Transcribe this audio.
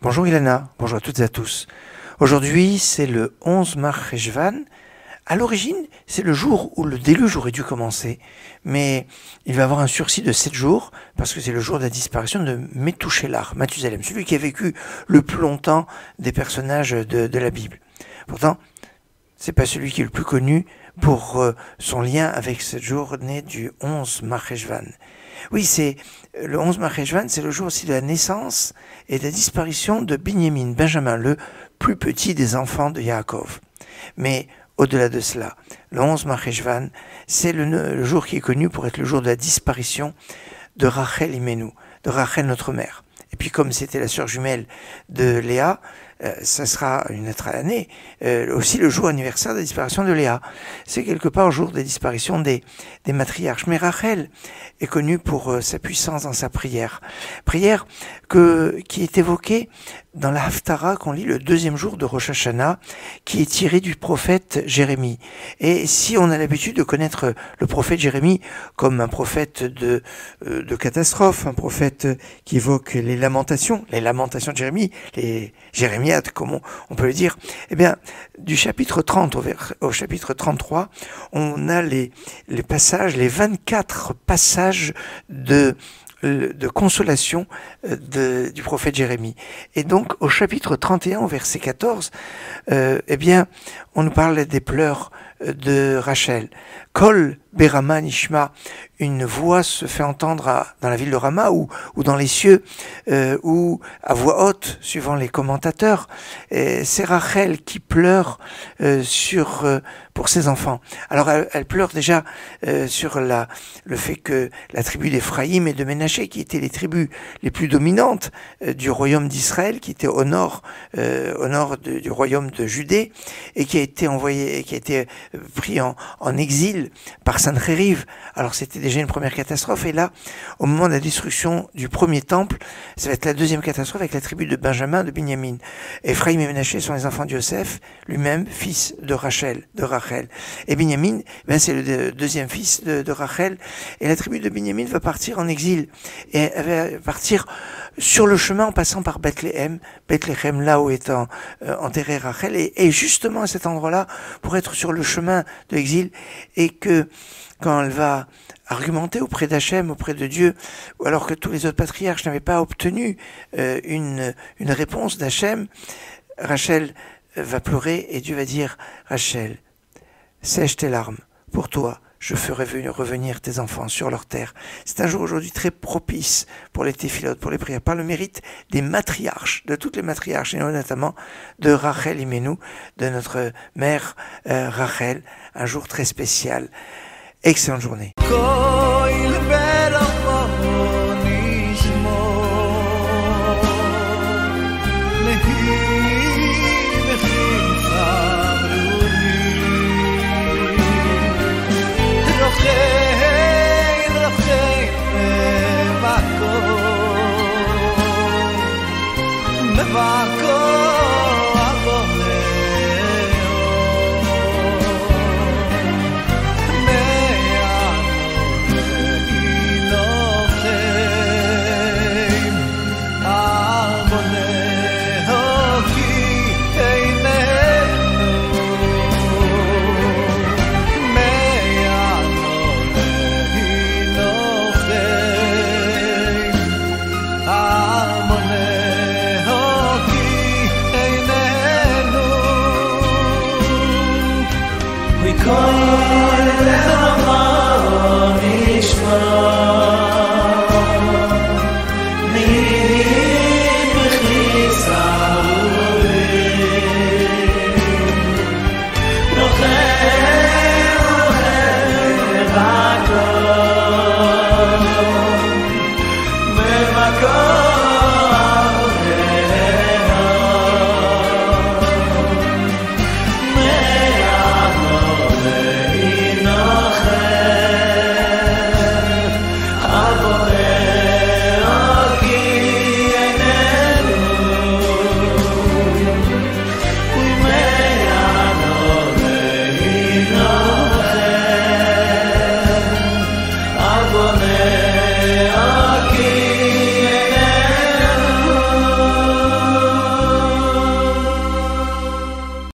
Bonjour Ilana, bonjour à toutes et à tous. Aujourd'hui, c'est le 11 Mar Cheshvan. À l'origine, c'est le jour où le déluge aurait dû commencer, mais il va avoir un sursis de 7 jours, parce que c'est le jour de la disparition de Methushélah, Mathusalem, celui qui a vécu le plus longtemps des personnages de la Bible. Pourtant, c'est pas celui qui est le plus connu pour son lien avec cette journée du 11 Mar Cheshvan. Oui, c'est le 11 Mar Cheshvan, c'est le jour aussi de la naissance et de la disparition de Binyamin, Benjamin, le plus petit des enfants de Yaakov. Mais au-delà de cela, le 11 Mar Cheshvan, c'est le jour qui est connu pour être le jour de la disparition de Rachel Imenu, de Rachel notre mère. Et puis comme c'était la sœur jumelle de Léa, ça sera une autre année, aussi le jour anniversaire de la disparition de Léa. C'est quelque part le jour de la disparition des matriarches. Mais Rachel est connue pour sa puissance dans sa prière. Prière qui est évoquée dans la Haftara qu'on lit le deuxième jour de Rosh Hashanah, qui est tirée du prophète Jérémie. Et si on a l'habitude de connaître le prophète Jérémie comme un prophète de catastrophe, un prophète qui évoque les lamentations de Jérémie, les jérémiades, comme on peut le dire, eh bien, du chapitre 30 au chapitre 33, on a les passages, les 24 passages de consolation du prophète Jérémie. Et donc, au chapitre 31, au verset 14, eh bien, on nous parle des pleurs de Rachel. Kol Berama Nishma, une voix se fait entendre dans la ville de Rama ou dans les cieux, ou à voix haute, suivant les commentateurs. C'est Rachel qui pleure pour ses enfants. Alors elle pleure déjà sur le fait que la tribu d'Éphraïm et de Ménaché, qui étaient les tribus les plus dominantes du royaume d'Israël, qui étaient au nord du royaume de Judée, et qui a été pris en exil par Sanchériv. Alors c'était déjà une première catastrophe, et là, au moment de la destruction du premier temple, ça va être la deuxième catastrophe avec la tribu de Benjamin, de Binyamin. Éphraïm et Ménaché sont les enfants de Yosef, lui-même fils de Rachel. Et Binyamin, c'est le deuxième fils de Rachel, et la tribu de Binyamin va partir en exil, et elle va partir sur le chemin en passant par Bethléem, là où est enterré Rachel, et justement à cet endroit-là, pour être sur le chemin de l'exil, et que quand elle va argumenter auprès d'Hachem, auprès de Dieu, alors que tous les autres patriarches n'avaient pas obtenu une réponse d'Hachem, Rachel va pleurer et Dieu va dire « Rachel, sèche tes larmes, pour toi, je ferai revenir tes enfants sur leur terre. » C'est un jour aujourd'hui très propice pour les téphilotes, pour les prières, par le mérite des matriarches, de toutes les matriarches, et notamment de Rachel Imenu, de notre mère Rachel, un jour très spécial. Excellente journée. Vakol